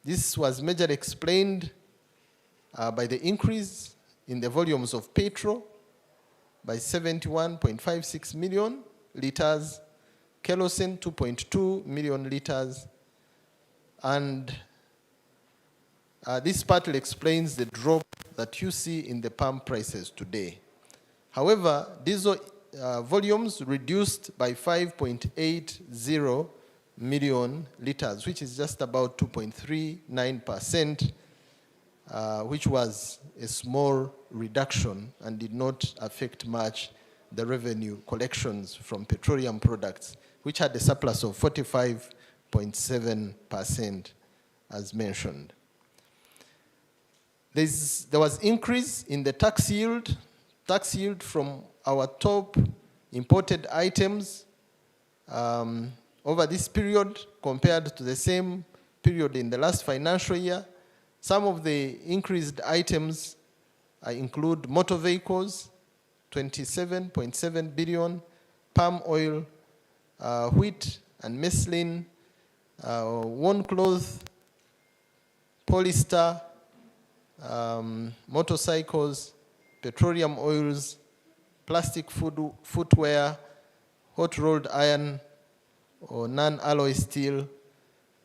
This was majorly explained by the increase in the volumes of petrol by 71.56 million liters, kerosene 2.2 million liters, and this partly explains the drop that you see in the pump prices today. However, diesel volumes reduced by 5.80 million liters, which is just about 2.39%, which was a small reduction and did not affect much the revenue collections from petroleum products, which had a surplus of 45.7%, as mentioned. There was increase in the tax yield from our top imported items over this period compared to the same period in the last financial year. Some of the increased items include motor vehicles, 27.7 billion, palm oil, wheat and mescaline, worn cloth, polyester, motorcycles, petroleum oils, plastic footwear, hot rolled iron or non-alloy steel,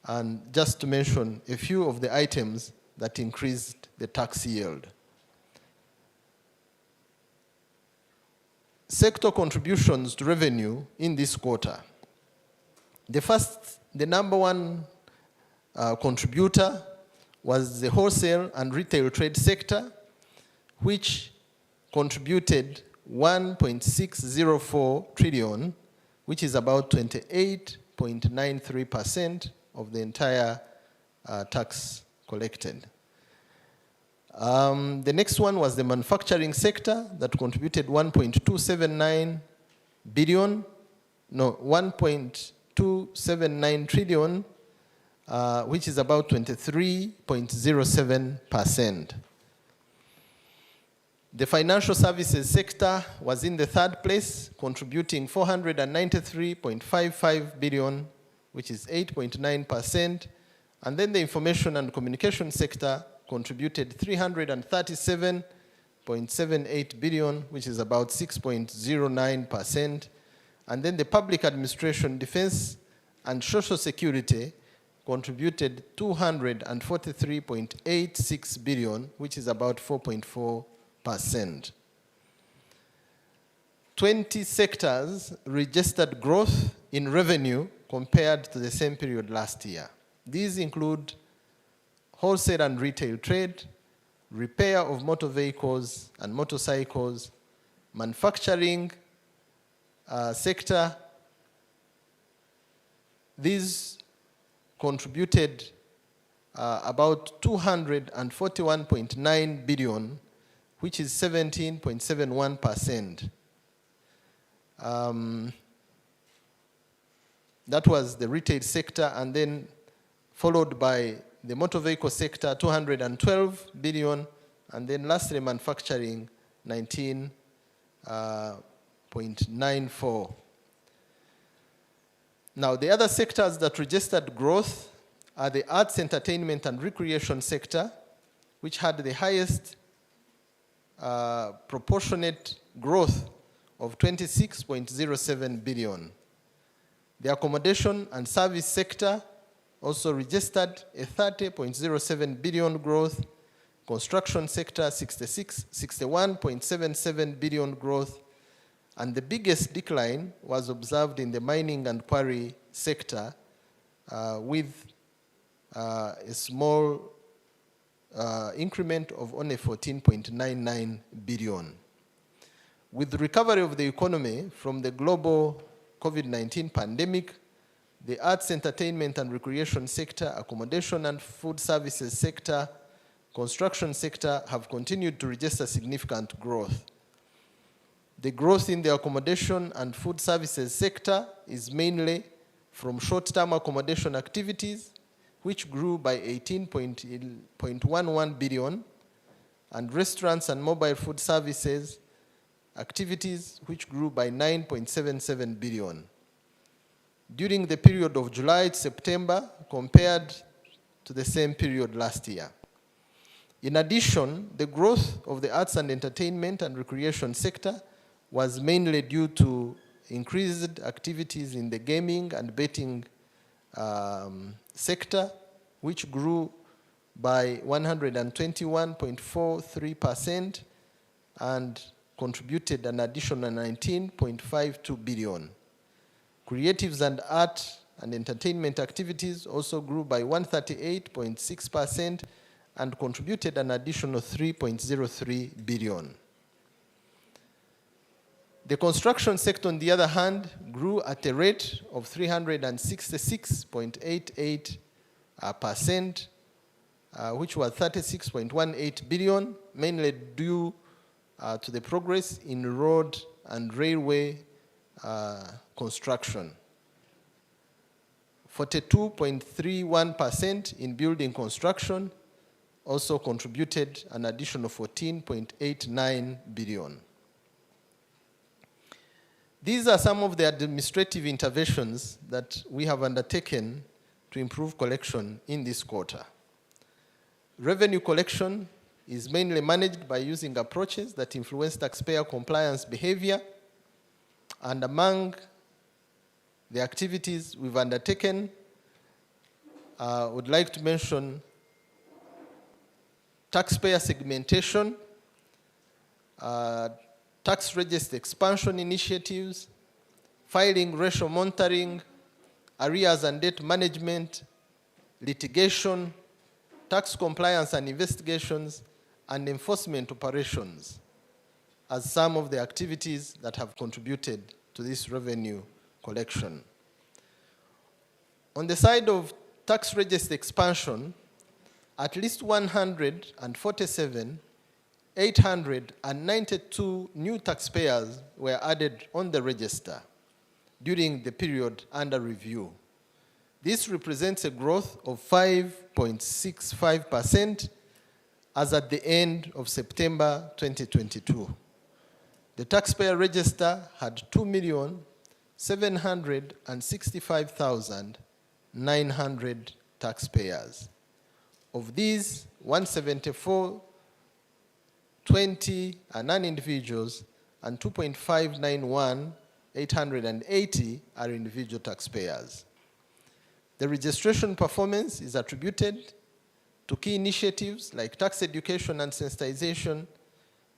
and just to mention a few of the items that increased the tax yield. Sector contributions to revenue in this quarter. The number one contributor was the wholesale and retail trade sector, which contributed 1.604 trillion, which is about 28.93% of the entire tax collected. The next one was the manufacturing sector that contributed 1.279 trillion, which is about 23.07%. The financial services sector was in the third place, contributing 493.55 billion, which is 8.9%. And then the information and communication sector contributed 337.78 billion, which is about 6.09%. And then the public administration, defense, and social security contributed 243.86 billion, which is about 4.4%. 20 sectors registered growth in revenue compared to the same period last year. These include wholesale and retail trade, repair of motor vehicles and motorcycles, manufacturing sector. These contributed about 241.9 billion, which is 17.71%. That was the retail sector, and then followed by the motor vehicle sector, 212 billion, and then lastly manufacturing, 19.94. Now, the other sectors that registered growth are the arts, entertainment, and recreation sector, which had the highest proportionate growth of 26.07 billion. The accommodation and service sector also registered a 30.07 billion growth. Construction sector, 61.77 billion growth. And the biggest decline was observed in the mining and quarry sector with a small increment of only 14.99 billion. With the recovery of the economy from the global COVID-19 pandemic, the arts, entertainment, and recreation sector, accommodation and food services sector, construction sector have continued to register significant growth. The growth in the accommodation and food services sector is mainly from short-term accommodation activities, which grew by 18.11 billion, and restaurants and mobile food services activities, which grew by 9.77 billion. During the period of July to September, compared to the same period last year. In addition, the growth of the arts and entertainment and recreation sector was mainly due to increased activities in the gaming and betting sector, which grew by 121.43% and contributed an additional 19.52 billion. Creatives and art and entertainment activities also grew by 138.6% and contributed an additional 3.03 billion. The construction sector, on the other hand, grew at a rate of 366.88%, which was 36.18 billion, mainly due to the progress in road and railway construction. 42.31% in building construction also contributed an additional 14.89 billion. These are some of the administrative interventions that we have undertaken to improve collection in this quarter. Revenue collection is mainly managed by using approaches that influence taxpayer compliance behavior, and among the activities we've undertaken, I would like to mention taxpayer segmentation, tax register expansion initiatives, filing ratio monitoring, arrears and debt management, litigation, tax compliance and investigations, and enforcement operations as some of the activities that have contributed to this revenue collection. On the side of tax register expansion, at least 892 new taxpayers were added on the register during the period under review. This represents a growth of 5.65% as at the end of September 2022. The taxpayer register had 2,765,900 taxpayers. Of these, 174,20 are non-individuals and 880 are individual taxpayers. The registration performance is attributed to key initiatives like tax education and sensitization,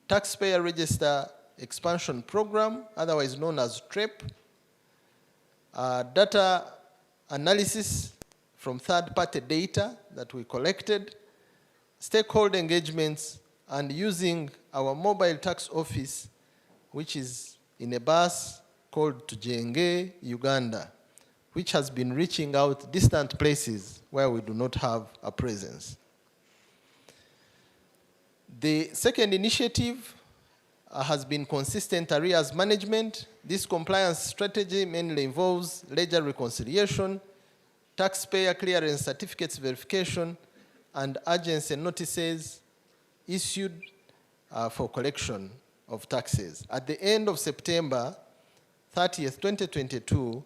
taxpayer register expansion program, otherwise known as TREP, data analysis from third-party data that we collected, stakeholder engagements, and using our mobile tax office, which is in a bus called Tujenge, Uganda, which has been reaching out distant places where we do not have a presence. The second initiative has been consistent arrears management. This compliance strategy mainly involves ledger reconciliation, taxpayer clearance certificates verification, and urgency notices issued for collection of taxes. At the end of September 30th, 2022,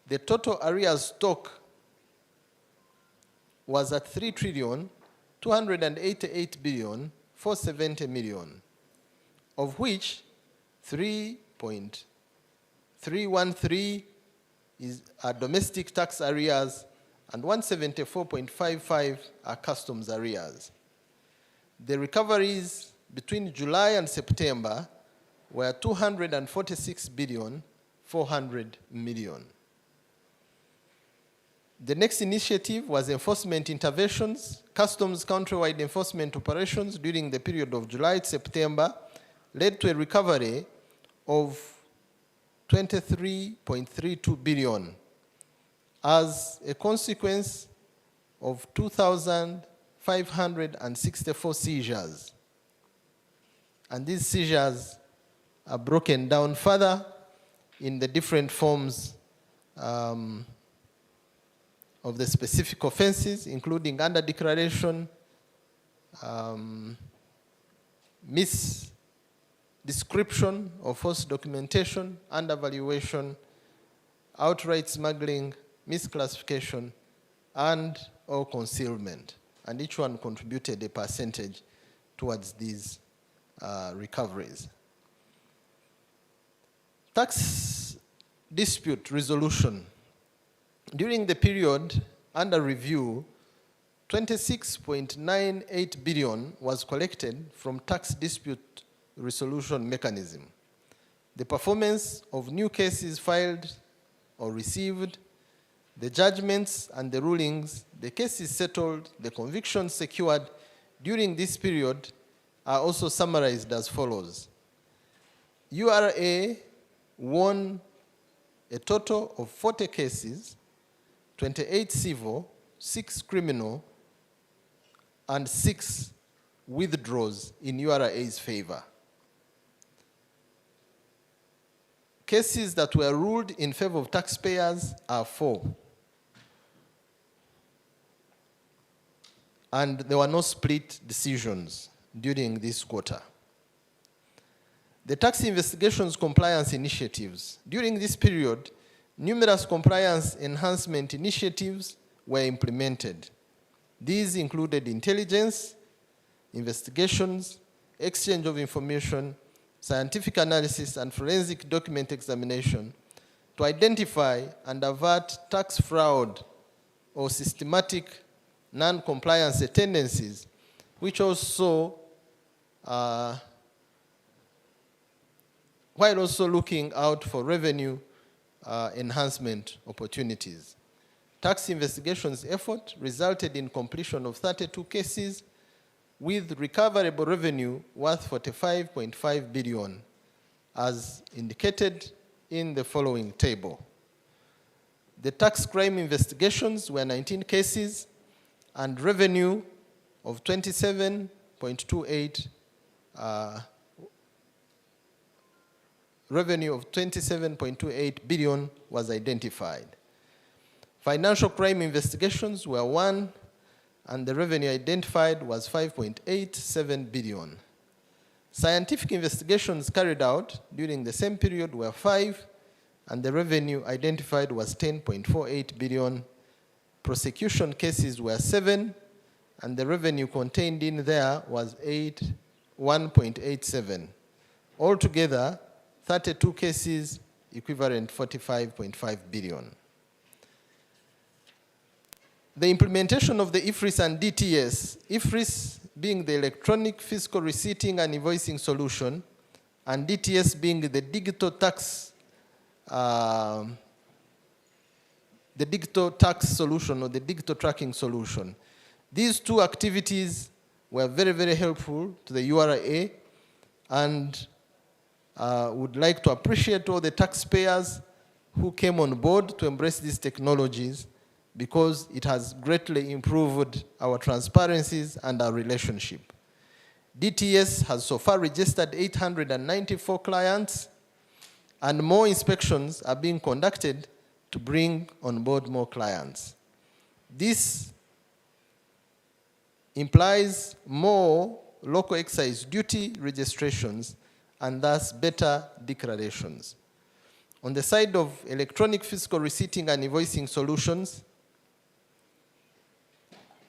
the total arrears stock was at 3,288,470 million, of which 3.313 are domestic tax arrears and 174.55 are customs arrears. The recoveries between July and September were 246,400 million. The next initiative was enforcement interventions. Customs countrywide enforcement operations during the period of July to September led to a recovery of 23.32 billion as a consequence of 2,564 seizures. And these seizures are broken down further in the different forms of the specific offenses, including under-declaration, misdescription or false documentation, undervaluation, outright smuggling, misclassification, and or concealment, and each one contributed a percentage towards these recoveries. Tax dispute resolution. During the period under review, 26.98 billion was collected from tax dispute resolution mechanism. The performance of new cases filed or received, the judgments and the rulings, the cases settled, the convictions secured during this period are also summarized as follows. URA won a total of 40 cases, 28 civil, 6 criminal, and 6 withdraws in URA's favor. Cases that were ruled in favor of taxpayers are 4. And there were no split decisions during this quarter. The tax investigations compliance initiatives. During this period, numerous compliance enhancement initiatives were implemented. These included intelligence, investigations, exchange of information, scientific analysis, and forensic document examination to identify and avert tax fraud or systematic non-compliance tendencies, which also, while also looking out for revenue enhancement opportunities. Tax investigations effort resulted in completion of 32 cases with recoverable revenue worth 45.5 billion, as indicated in the following table. The tax crime investigations were 19 cases and revenue of 27.28 billion was identified. Financial crime investigations were 1, and the revenue identified was 5.87 billion. Scientific investigations carried out during the same period were 5, and the revenue identified was 10.48 billion. Prosecution cases were 7, and the revenue contained in there was 1.87. Altogether, 32 cases, equivalent 45.5 billion. The implementation of the IFRIS and DTS, IFRIS being the electronic fiscal receipting and invoicing solution, and DTS being the digital tax solution or the digital tracking solution. These two activities were very, very helpful to the URA, and would like to appreciate all the taxpayers who came on board to embrace these technologies, because it has greatly improved our transparencies and our relationship. DTS has so far registered 894 clients, and more inspections are being conducted to bring on board more clients. This implies more local excise duty registrations and thus better declarations. On the side of electronic fiscal receipting and invoicing solutions,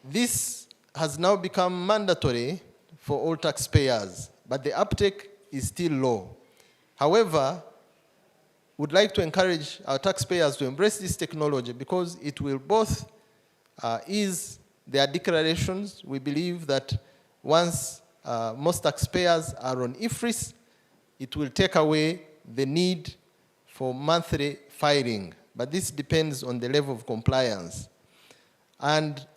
this has now become mandatory for all taxpayers, but the uptake is still low. However, would like to encourage our taxpayers to embrace this technology because it will both ease their declarations. We believe that once most taxpayers are on IFRIS, it will take away the need for monthly filing, but this depends on the level of compliance. And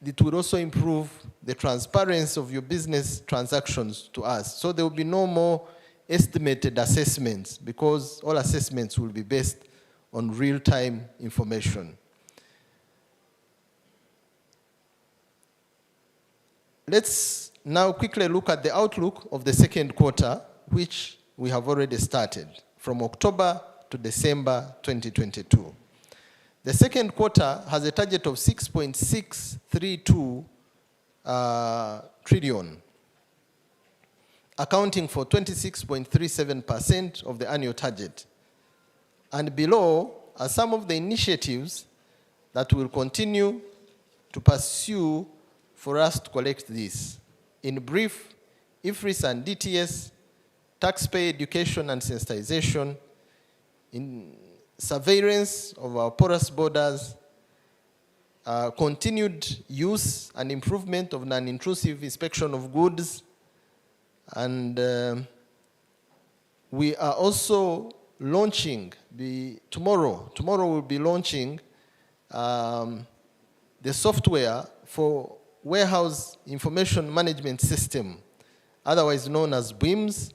it will also improve the transparency of your business transactions to us. So there will be no more estimated assessments, because all assessments will be based on real-time information. Let's now quickly look at the outlook of the second quarter, which we have already started, from October to December 2022. The second quarter has a target of 6.632 trillion, accounting for 26.37% of the annual target. And below are some of the initiatives that will continue to pursue for us to collect this. In brief, IFRIS and DTS, taxpayer education and sensitization, in surveillance of our porous borders, continued use and improvement of non-intrusive inspection of goods, and we are also launching tomorrow we'll be launching the software for Warehouse Information Management System, otherwise known as BIMS.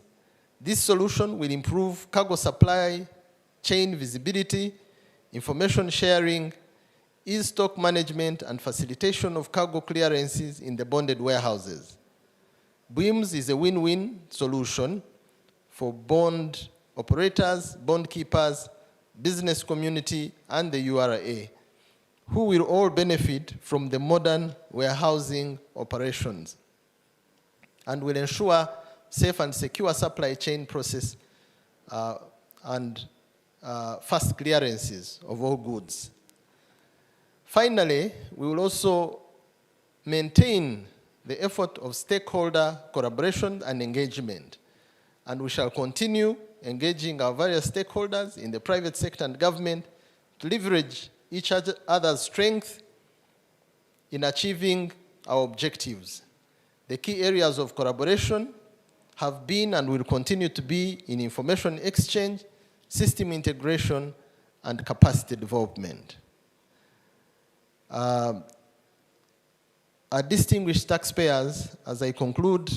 This solution will improve cargo supply chain visibility, information sharing, ease stock management, and facilitation of cargo clearances in the bonded warehouses. BIMS is a win-win solution for bond operators, bond keepers, business community, and the URA, who will all benefit from the modern warehousing operations and will ensure safe and secure supply chain process and fast clearances of all goods. Finally, we will also maintain the effort of stakeholder collaboration and engagement, and we shall continue engaging our various stakeholders in the private sector and government to leverage each other's strength in achieving our objectives. The key areas of collaboration have been and will continue to be in information exchange, system integration, and capacity development. Our distinguished taxpayers, as I conclude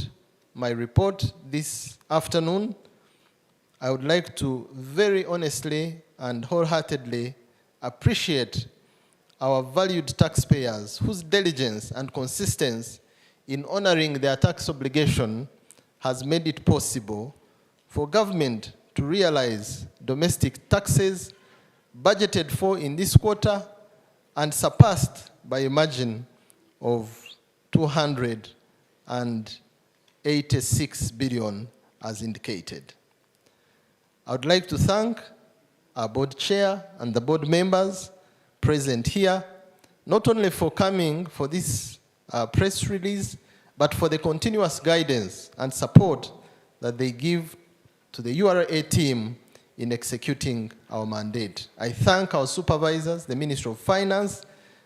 my report this afternoon, I would like to very honestly and wholeheartedly appreciate our valued taxpayers whose diligence and consistency in honoring their tax obligation has made it possible for government to realize domestic taxes budgeted for in this quarter and surpassed by a margin of 286 billion as indicated. I would like to thank our board chair and the board members present here, not only for coming for this press release, but for the continuous guidance and support that they give to the URA team in executing our mandate. I thank our supervisors, the Ministry of Finance,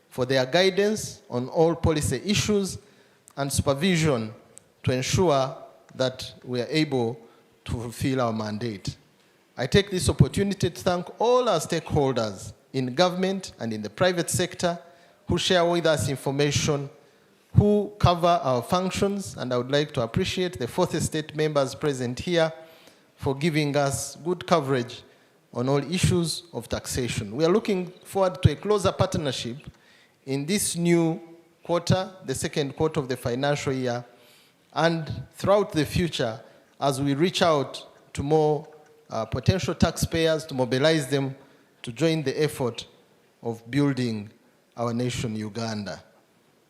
for their guidance on all policy issues and supervision to ensure that we are able to fulfill our mandate. I take this opportunity to thank all our stakeholders in government and in the private sector who share with us information, who cover our functions, and I would like to appreciate the fourth estate members present here for giving us good coverage on all issues of taxation. We are looking forward to a closer partnership in this new quarter, the second quarter of the financial year, and throughout the future as we reach out to more potential taxpayers to mobilize them to join the effort of building our nation, Uganda.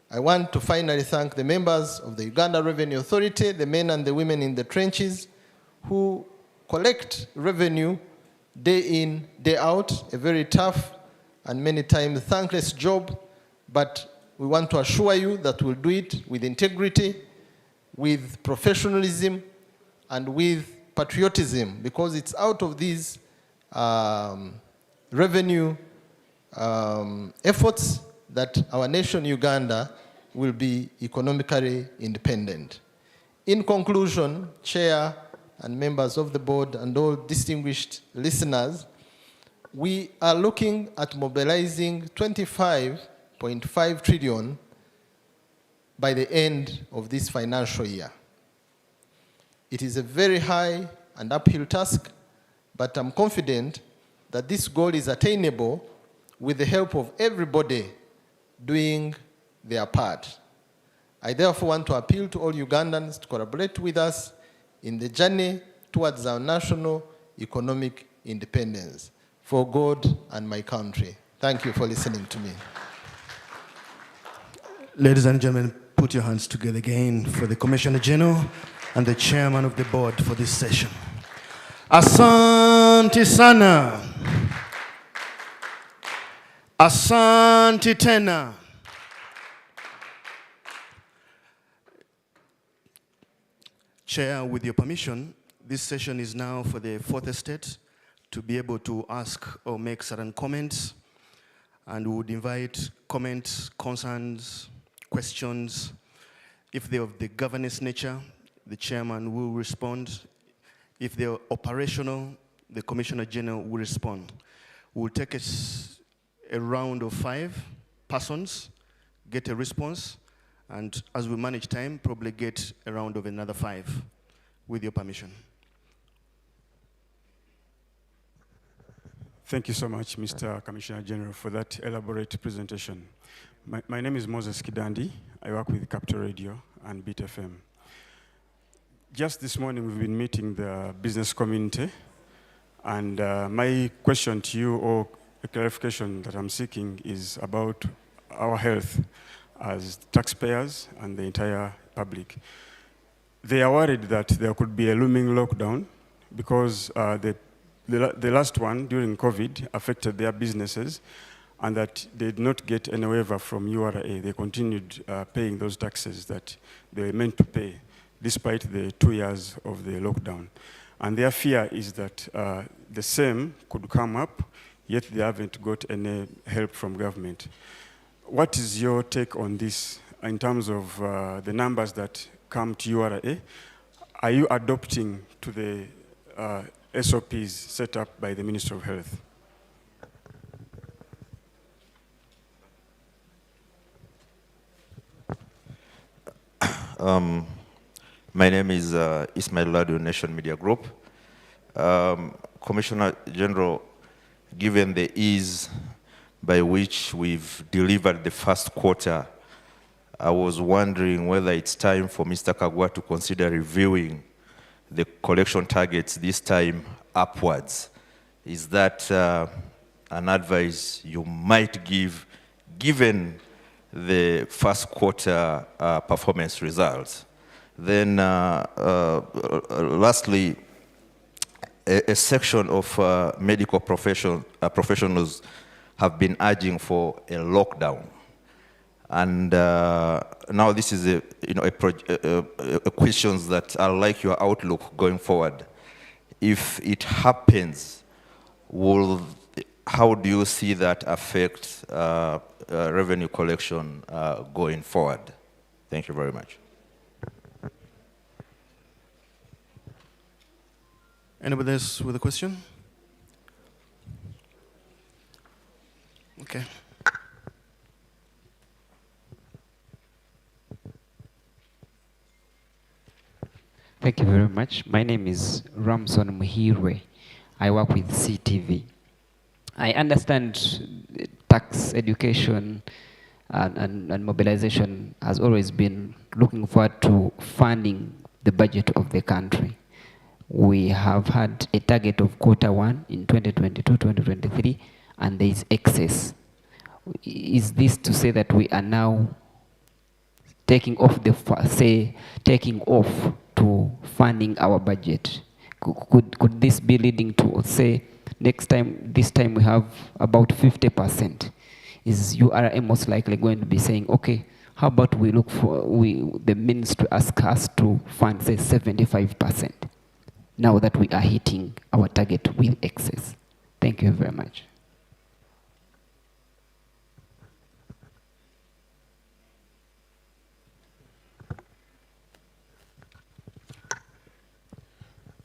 I want to finally thank the members of the Uganda Revenue Authority, the men and the women in the trenches who collect revenue day in, day out, a very tough and many times thankless job, but we want to assure you that we'll do it with integrity, with professionalism, and with patriotism, because it's out of these revenue efforts that our nation, Uganda, will be economically independent. In conclusion, Chair and members of the board and all distinguished listeners, we are looking at mobilizing 25.5 trillion by the end of this financial year. It is a very high and uphill task, but I'm confident that this goal is attainable with the help of everybody doing their part. I therefore want to appeal to all Ugandans to collaborate with us in the journey towards our national economic independence for God and my country. Thank you for listening to me. Ladies and gentlemen, put your hands together again for the Commissioner General and the Chairman of the Board for this session. Asante sana. Asante tena. Chair, with your permission, this session is now for the fourth estate to be able to ask or make certain comments, and we would invite comments, concerns, questions. If they're of the governance nature, the chairman will respond. If they're operational, the Commissioner General will respond. We'll take a round of 5 persons, get a response, and as we manage time, probably get a round of another 5, with your permission. Thank you so much, Mr. Commissioner General, for that elaborate presentation. My name is Moses Kidandi. I work with Capital Radio and Beat FM. Just this morning, we've been meeting the business community, and my question to you, or a clarification that I'm seeking, is about our health as taxpayers and the entire public. They are worried that there could be a looming lockdown because the last one during COVID affected their businesses, and that they did not get any waiver from Ura. They continued paying those taxes that they were meant to pay, despite the 2 years of the lockdown. And their fear is that the same could come up, yet they haven't got any help from government. What is your take on this in terms of the numbers that come to Ura? Are you adopting to the SOPs set up by the Ministry of Health? My name is Ismail Ladu, Nation Media Group. Commissioner General, given the ease by which we've delivered the first quarter, I was wondering whether it's time for Mr. Kagwa to consider reviewing the collection targets, this time upwards. Is that an advice you might give, given the first quarter performance results? Then lastly, a section of medical professionals have been urging for a lockdown. And now this is a questions that are like your outlook going forward. If it happens, how do you see that affect revenue collection going forward? Thank you very much. Anybody else with a question? Okay. Thank you very much. My name is Ramson Muhirwe. I work with CTV. I understand tax education and mobilization has always been looking forward to funding the budget of the country. We have had a target of Q1 in 2022-2023, and there is excess. Is this to say that we are now taking off to funding our budget? Could this be leading to, say, this time we have about 50%? Is URA most likely going to be saying, okay, how about we look for the means to ask us to fund, say, 75%, now that we are hitting our target with excess? Thank you very much.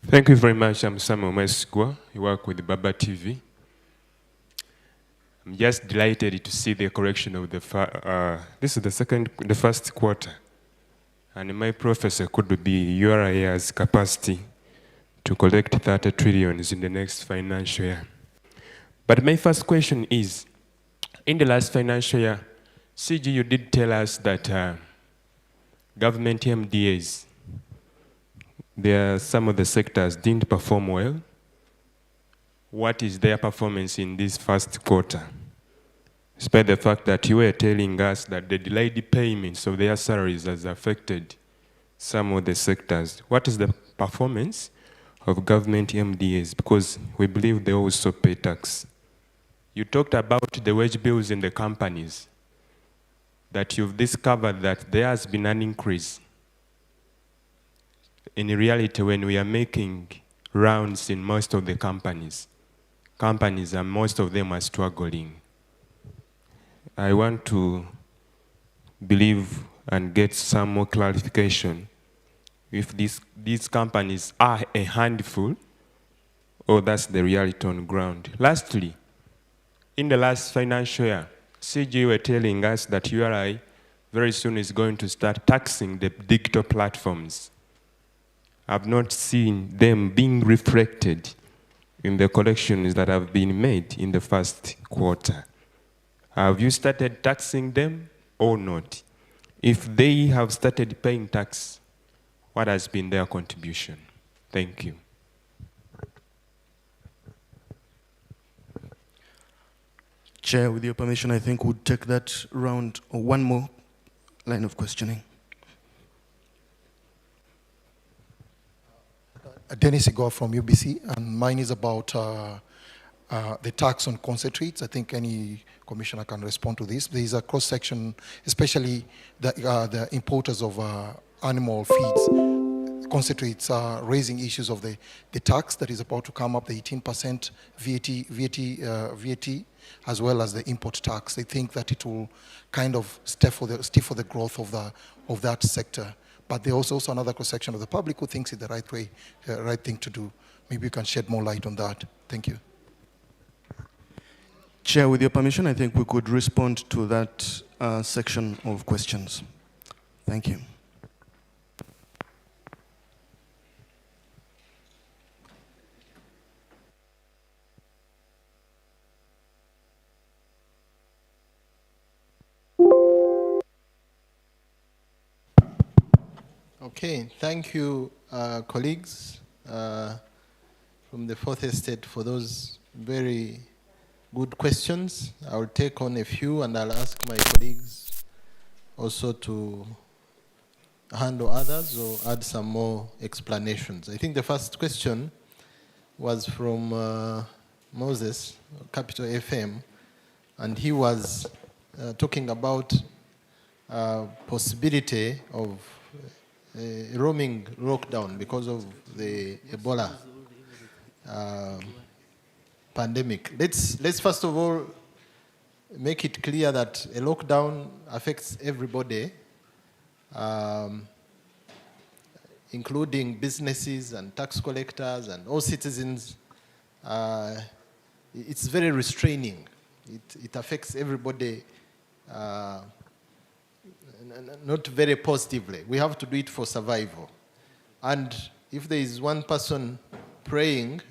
Thank you very much. I'm Samuel Masigwa. I work with Baba TV. I'm just delighted to see the correction of the this is the first quarter, and my professor could be URA's capacity to collect 30 trillions in the next financial year. But my first question is, in the last financial year, CG, you did tell us that government MDAs, some of the sectors didn't perform well. What is their performance in this first quarter? Despite the fact that you were telling us that the delayed payments of their salaries has affected some of the sectors. What is the performance of government MDAs? Because we believe they also pay tax. You talked about the wage bills in the companies, that you've discovered that there has been an increase. in reality, when we are making rounds in most of the companies, and most of them are struggling. I want to believe and get some more clarification if these companies are a handful or that's the reality on ground. Lastly, in the last financial year, CG were telling us that URI very soon is going to start taxing the digital platforms. I've not seen them being reflected in the collections that have been made in the first quarter. Have you started taxing them or not? If they have started paying tax, what has been their contribution? Thank you. Chair, with your permission, I think we'll take that round or one more line of questioning. Dennis Igor from UBC, and mine is about the tax on concentrates. I think any commissioner can respond to this. There is a cross-section, especially the importers of animal feeds. Concentrates are raising issues of the tax that is about to come up, the 18% VAT, as well as the import tax. They think that it will kind of stiff for the growth of that sector. But there is also another cross-section of the public who thinks it's the right way, the right thing to do. Maybe you can shed more light on that. Thank you. Chair, with your permission, I think we could respond to that section of questions. Thank you. Okay, thank you, colleagues from the Fourth Estate for those very good questions. I'll take on a few and I'll ask my colleagues also to handle others or add some more explanations. I think the first question was from Moses, Capital FM, and he was talking about possibility of roaming lockdown because of the Ebola pandemic. Let's first of all make it clear that a lockdown affects everybody, including businesses and tax collectors and all citizens. It's very restraining. It affects everybody not very positively. We have to do it for survival. And if there is one person praying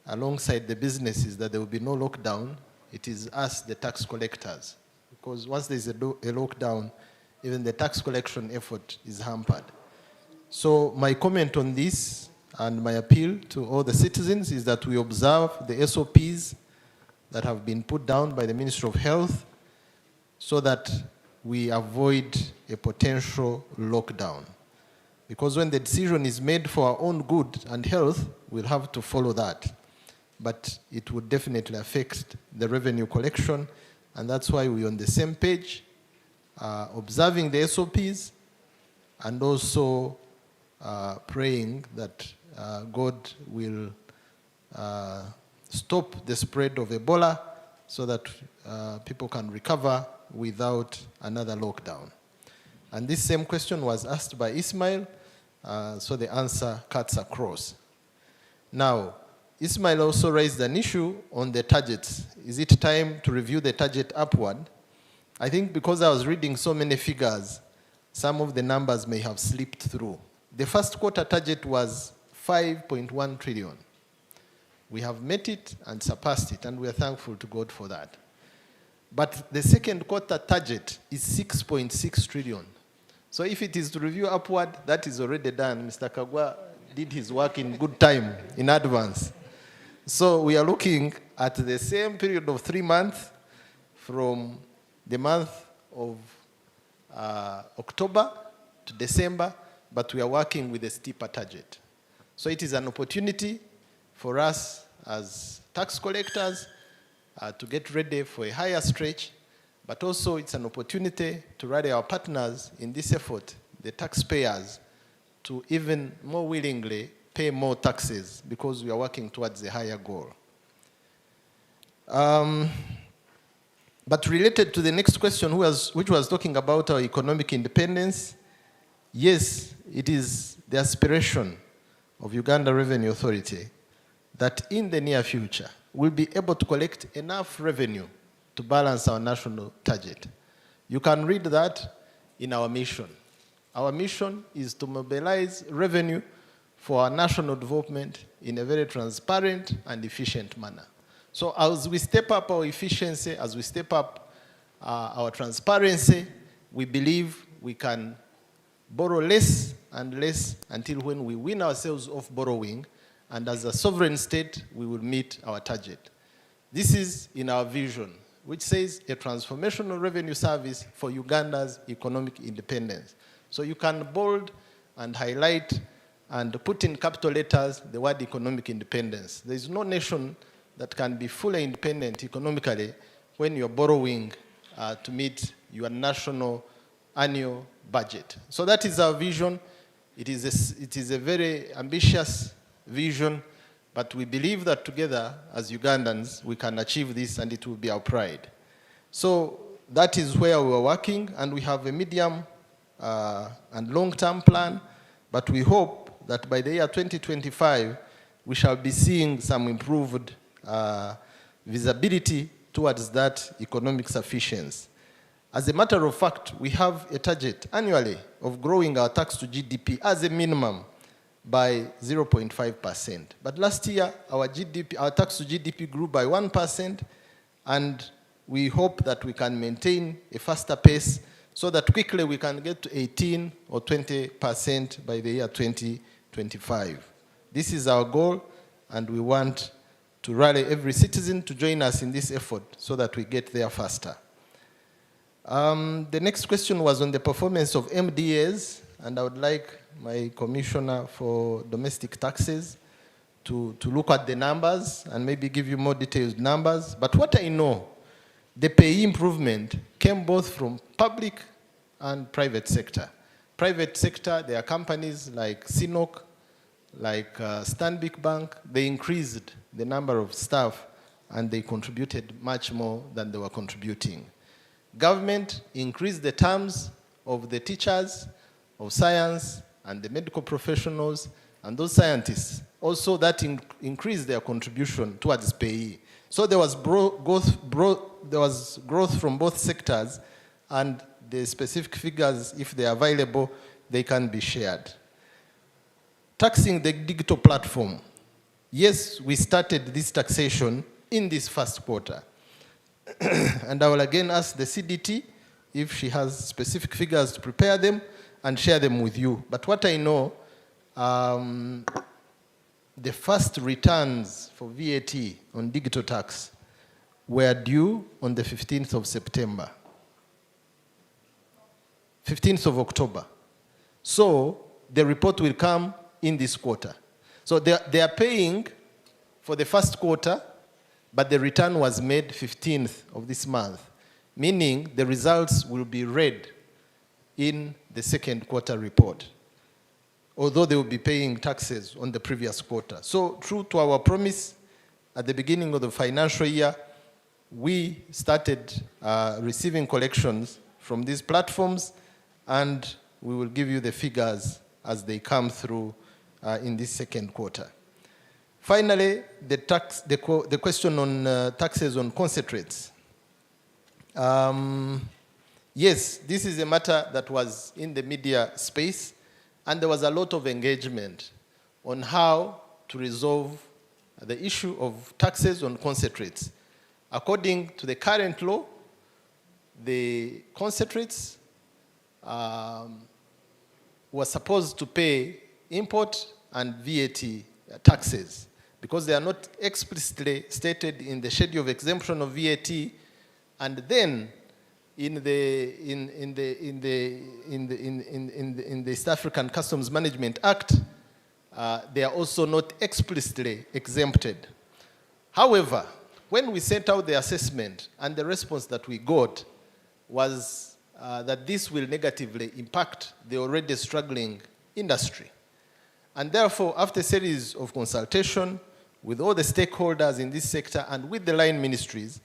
alongside the businesses that there will be no lockdown, it is us, the tax collectors. Because once there is a lockdown, even the tax collection effort is hampered. So my comment on this and my appeal to all the citizens is that we observe the SOPs that have been put down by the Ministry of Health so that we avoid a potential lockdown. Because when the decision is made for our own good and health, we'll have to follow that. But it would definitely affect the revenue collection, and that's why we're on the same page, observing the SOPs and also praying that God will stop the spread of Ebola so that people can recover without another lockdown. And this same question was asked by Ismail, so the answer cuts across. Now, Ismail also raised an issue on the targets. Is it time to review the target upward? I think because I was reading so many figures, some of the numbers may have slipped through. The first quarter target was 5.1 trillion. We have met it and surpassed it, and we are thankful to God for that. But the second quarter target is 6.6 trillion. So if it is to review upward, that is already done. Mr. Kagwa did his work in good time, in advance. So we are looking at the same period of 3 months from the month of October to December, but we are working with a steeper target. So it is an opportunity for us as tax collectors to get ready for a higher stretch, but also it's an opportunity to rally our partners in this effort, the taxpayers, to even more willingly pay more taxes because we are working towards a higher goal. But related to the next question, which was talking about our economic independence, yes, it is the aspiration of Uganda Revenue Authority that in the near future, we'll be able to collect enough revenue to balance our national target. You can read that in our mission. Our mission is to mobilize revenue for our national development in a very transparent and efficient manner. So as we step up our efficiency, as we step up our transparency, we believe we can borrow less and less until when we win ourselves off borrowing, and as a sovereign state, we will meet our target. This is in our vision, which says a transformational revenue service for Uganda's economic independence. So you can bold and highlight and put in capital letters the word economic independence. There is no nation that can be fully independent economically when you're borrowing to meet your national annual budget. So that is our vision. It is a very ambitious vision, but we believe that together as Ugandans we can achieve this, and it will be our pride. So that is where we are working, and we have a medium and long-term plan, but we hope that by the year 2025 we shall be seeing some improved visibility towards that economic sufficiency. As a matter of fact, we have a target annually of growing our tax to GDP as a minimum by 0.5%. But last year, our tax to GDP grew by 1%, and we hope that we can maintain a faster pace so that quickly we can get to 18 or 20% by the year 2025. This is our goal, and we want to rally every citizen to join us in this effort so that we get there faster. The next question was on the performance of MDAs, and I would like my Commissioner for Domestic Taxes to look at the numbers and maybe give you more detailed numbers. But what I know, the pay improvement came both from public and private sector. Private sector, there are companies like Sinok, like Stanbic Bank, they increased the number of staff and they contributed much more than they were contributing. Government increased the terms of the teachers of science and the medical professionals and those scientists. Also that increased their contribution towards pay. So there was growth from both sectors, and the specific figures, if they are available, they can be shared. Taxing the digital platform. Yes, we started this taxation in this first quarter. And I will again ask the CDT if she has specific figures to prepare them and share them with you. But what I know, the first returns for VAT on digital tax were due on the 15th of September. 15th of October. So the report will come in this quarter. So they are paying for the first quarter, but the return was made 15th of this month, meaning the results will be read in the second quarter report, although they will be paying taxes on the previous quarter. So true to our promise, at the beginning of the financial year, we started receiving collections from these platforms, and we will give you the figures as they come through in this second quarter. Finally, the question on taxes on concentrates. Yes, this is a matter that was in the media space, and there was a lot of engagement on how to resolve the issue of taxes on concentrates. According to the current law, the concentrates were supposed to pay import and VAT taxes because they are not explicitly stated in the schedule of exemption of VAT, and then in the East African Customs Management Act, they are also not explicitly exempted. However, when we sent out the assessment, and the response that we got was that this will negatively impact the already struggling industry. And therefore, after a series of consultation with all the stakeholders in this sector and with the line ministries,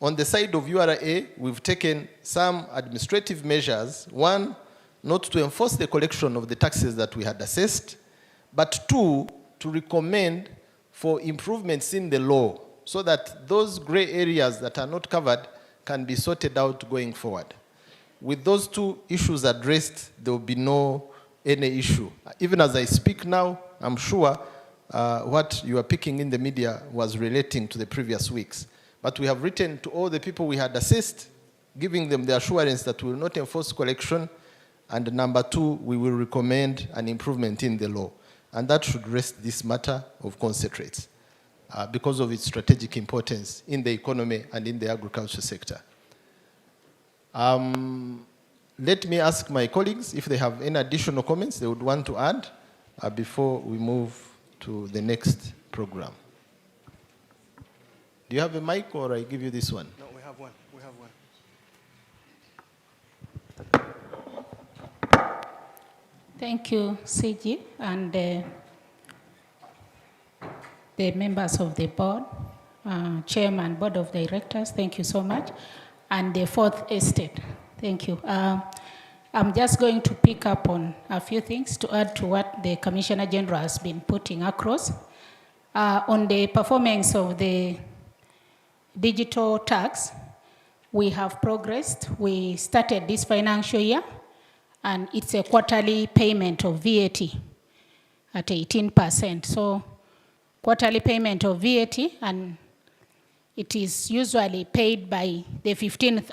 on the side of URA, we've taken some administrative measures. One, not to enforce the collection of the taxes that we had assessed, but two, to recommend for improvements in the law so that those gray areas that are not covered can be sorted out going forward. With those two issues addressed, there will be any issue. Even as I speak now, I'm sure what you are picking in the media was relating to the previous weeks. But we have written to all the people we had assessed, giving them the assurance that we will not enforce collection, and number two, we will recommend an improvement in the law. And that should rest this matter of concentrates because of its strategic importance in the economy and in the agriculture sector. Let me ask my colleagues if they have any additional comments they would want to add before we move to the next program. Do you have a mic, or I give you this one? No, we have one. We have one. Thank you, CG, and the members of the board, chairman, board of directors, thank you so much, and the fourth estate, thank you. I'm just going to pick up on a few things to add to what the Commissioner General has been putting across. On the performance of the digital tax, we have progressed. We started this financial year, and it's a quarterly payment of VAT at 18%. So quarterly payment of VAT, and it is usually paid by the 15th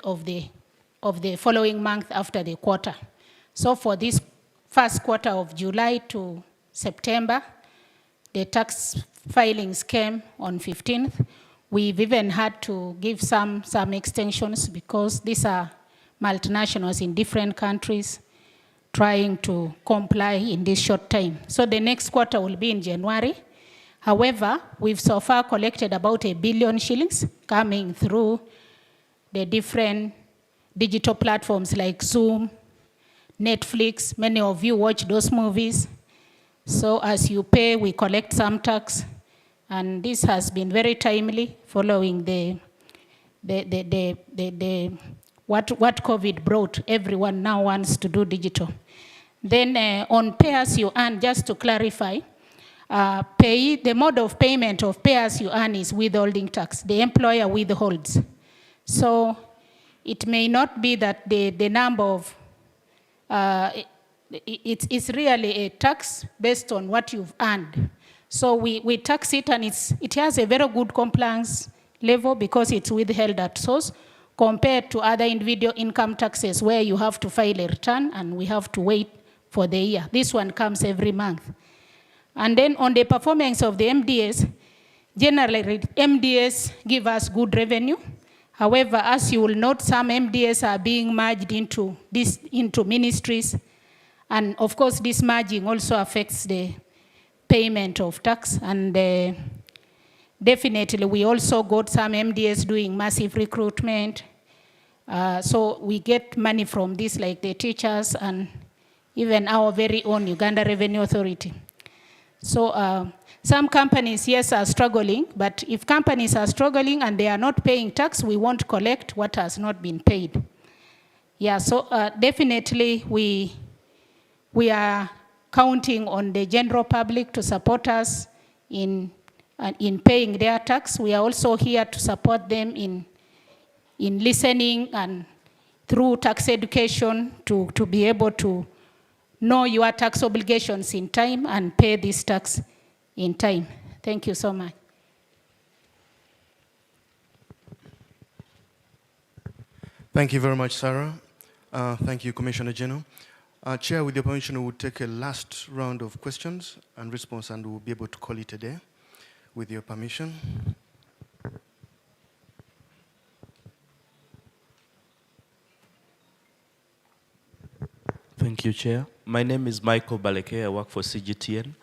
of the following month after the quarter. So for this first quarter of July to September, the tax filings came on 15th. We've even had to give some extensions because these are multinationals in different countries trying to comply in this short time. So the next quarter will be in January. However, we've so far collected about 1 billion shillings coming through the different digital platforms like Zoom, Netflix. Many of you watch those movies. So as you pay, we collect some tax. And this has been very timely following what COVID brought. Everyone now wants to do digital. Then on pay as you earn, just to clarify, the mode of payment of pay as you earn is withholding tax. The employer withholds. So it may not be that the number of, it's really a tax based on what you've earned. So we tax it, and it has a very good compliance level because it's withheld at source compared to other individual income taxes where you have to file a return and we have to wait for the year. This one comes every month. And then on the performance of the MDS, generally MDS give us good revenue. However, as you will note, some MDS are being merged into ministries. And of course, this merging also affects the payment of tax. And definitely, we also got some MDS doing massive recruitment. So we get money from this, like the teachers and even our very own Uganda Revenue Authority. So some companies, yes, are struggling, but if companies are struggling and they are not paying tax, we won't collect what has not been paid. Yeah, so definitely we are counting on the general public to support us in paying their tax. We are also here to support them in listening and through tax education to be able to know your tax obligations in time and pay this tax in time. Thank you so much. Thank you very much, Sarah. Thank you, Commissioner General. Chair, with your permission, we will take a last round of questions and response, and we'll be able to call it a day, with your permission. Thank you, Chair. My name is Michael Baleke. I work for CGTN.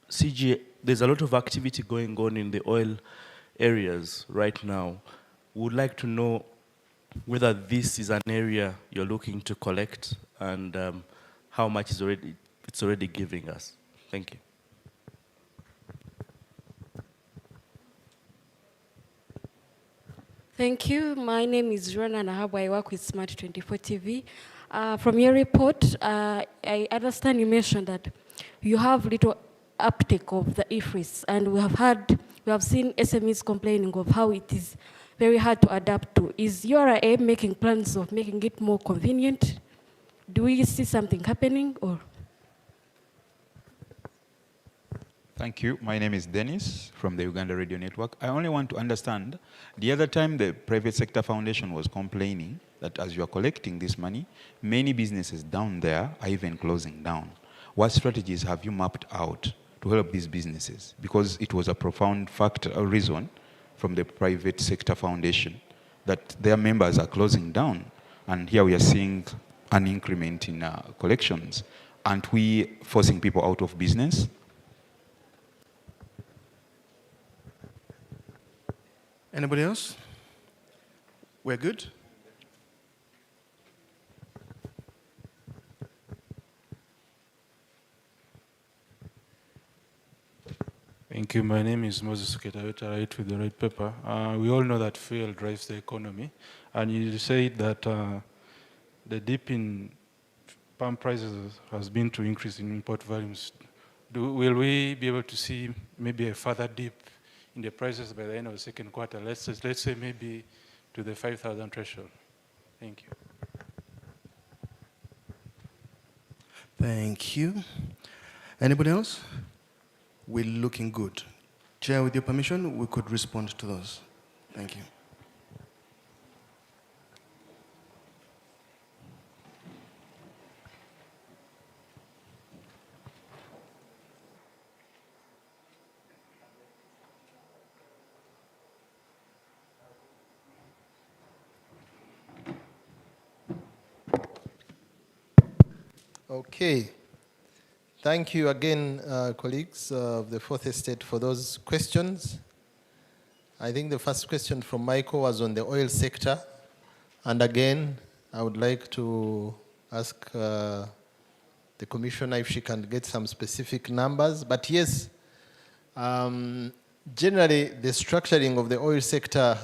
CG, there's a lot of activity going on in the oil areas right now. We would like to know whether this is an area you're looking to collect and how much is already, it's already giving us. Thank you. Thank you. My name is Rana Nahabu. I work with Smart 24 TV. From your report, I understand you mentioned that you have little uptake of the IFRS, and we have seen SMEs complaining of how it is very hard to adapt to. Is Ura making plans of making it more convenient? Do we see something happening, or? Thank you. My name is Dennis from the Uganda Radio Network. I only want to understand, the other time the Private Sector Foundation was complaining that as you are collecting this money, many businesses down there are even closing down. What strategies have you mapped out to help these businesses? Because it was a profound factor or reason from the Private Sector Foundation that their members are closing down. And here we are seeing an increment in collections. Aren't we forcing people out of business? Anybody else? We're good? Thank you. My name is Moses Ketaweta, I write with the Red Paper. We all know that fuel drives the economy, and you said that the dip in palm prices has been to increase in import volumes. Will we be able to see maybe a further dip in the prices by the end of the second quarter? Let's say maybe to the 5,000 threshold. Thank you. Thank you. Anybody else? We're looking good. Chair, with your permission, we could respond to those. Thank you. Okay. Thank you again, colleagues of the Fourth Estate, for those questions. I think the first question from Michael was on the oil sector. And again, I would like to ask the Commissioner if she can get some specific numbers. But yes, generally, the structuring of the oil sector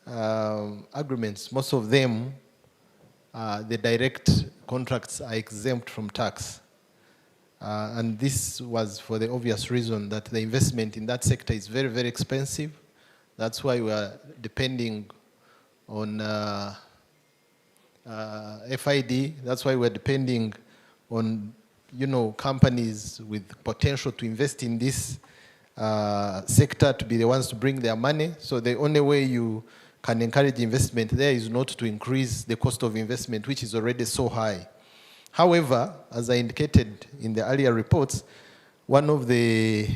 agreements, most of them, the direct contracts are exempt from tax. And this was for the obvious reason that the investment in that sector is very, very expensive. That's why we are depending on FID. That's why we're depending on, companies with potential to invest in this sector to be the ones to bring their money. So the only way you can encourage investment there is not to increase the cost of investment, which is already so high. However, as I indicated in the earlier reports, one of the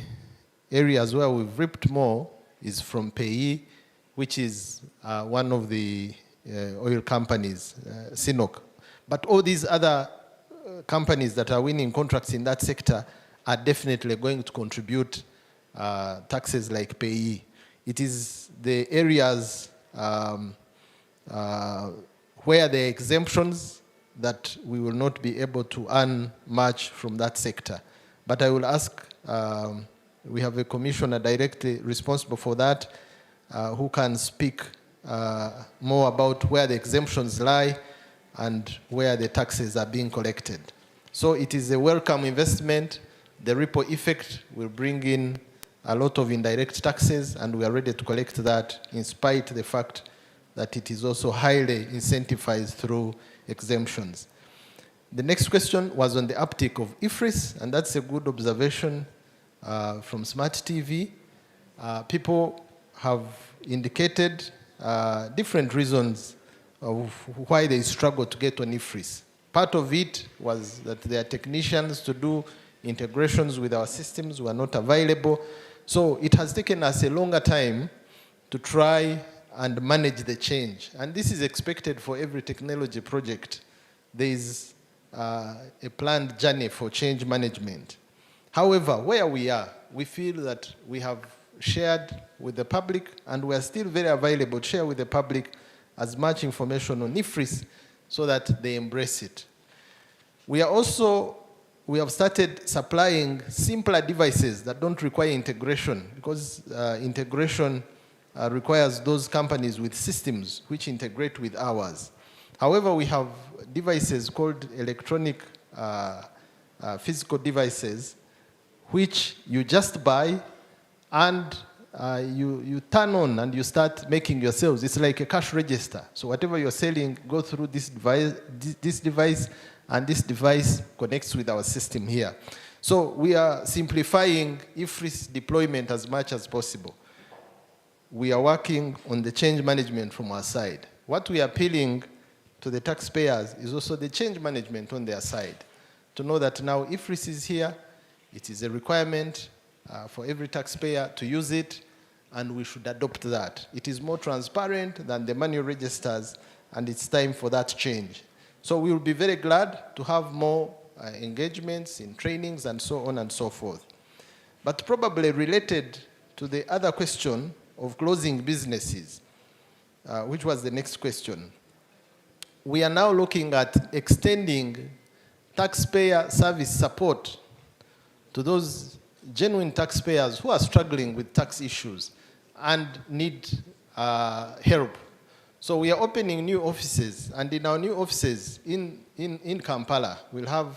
areas where we've reaped more is from payee, which is one of the oil companies, CNOOC. But all these other companies that are winning contracts in that sector are definitely going to contribute taxes like payee. It is the areas where there are exemptions that we will not be able to earn much from that sector. But I will ask, we have a commissioner directly responsible for that, who can speak more about where the exemptions lie and where the taxes are being collected. So it is a welcome investment. The ripple effect will bring in a lot of indirect taxes, and we are ready to collect that in spite of the fact that it is also highly incentivized through exemptions. The next question was on the uptake of IFRS, and that's a good observation from Smart TV. People have indicated different reasons of why they struggle to get on IFRS. Part of it was that their technicians to do integrations with our systems were not available. So it has taken us a longer time to try and manage the change. And this is expected for every technology project. There is a planned journey for change management. However, where we are, we feel that we have shared with the public, and we are still very available to share with the public as much information on IFRS so that they embrace it. We we have started supplying simpler devices that don't require integration, because integration requires those companies with systems which integrate with ours. However, we have devices called electronic physical devices, which you just buy and you turn on and you start making yourselves. It's like a cash register. So whatever you're selling, go through this device, and this device connects with our system here. So we are simplifying IFRIS deployment as much as possible. We are working on the change management from our side. What we are appealing to the taxpayers is also the change management on their side, to know that now IFRIS is here, it is a requirement for every taxpayer to use it, and we should adopt that. It is more transparent than the manual registers, and it's time for that change. So we will be very glad to have more engagements in trainings and so on and so forth. But probably related to the other question of closing businesses, which was the next question, we are now looking at extending taxpayer service support to those genuine taxpayers who are struggling with tax issues and need help. So we are opening new offices, and in our new offices in Kampala, we'll have